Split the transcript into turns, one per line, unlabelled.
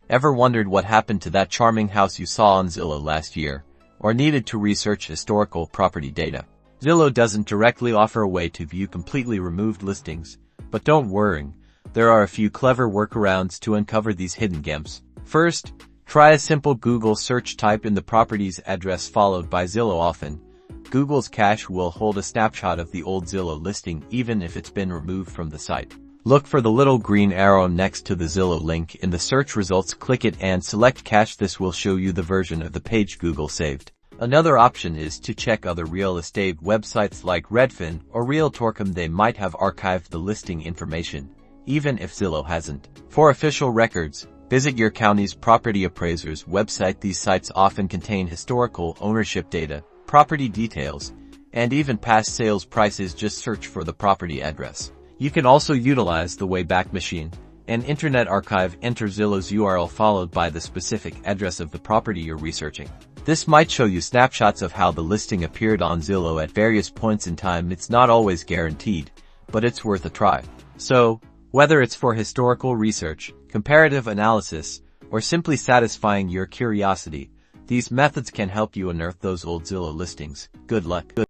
Ever wondered what happened to that charming house you saw on Zillow last year, or needed to research historical property data? Zillow doesn't directly offer a way to view completely removed listings, but don't worry, there are a few clever workarounds to uncover these hidden gems. First, try a simple Google search. Type in the property's address followed by Zillow. Often, Google's cache will hold a snapshot of the old Zillow listing even if it's been removed from the site. Look for the little green arrow next to the Zillow link in the search results. Click it and select cache. This will show you the version of the page Google saved. Another option is to check other real estate websites like Redfin or Realtor.com. They might have archived the listing information, even if Zillow hasn't. For official records, visit your county's property appraiser's website. These sites often contain historical ownership data, property details, and even past sales prices. Just search for the property address. You can also utilize the Wayback Machine, an internet archive. Enter Zillow's URL followed by the specific address of the property you're researching. This might show you snapshots of how the listing appeared on Zillow at various points in time. It's not always guaranteed, but it's worth a try. So, whether it's for historical research, comparative analysis, or simply satisfying your curiosity, these methods can help you unearth those old Zillow listings. Good luck.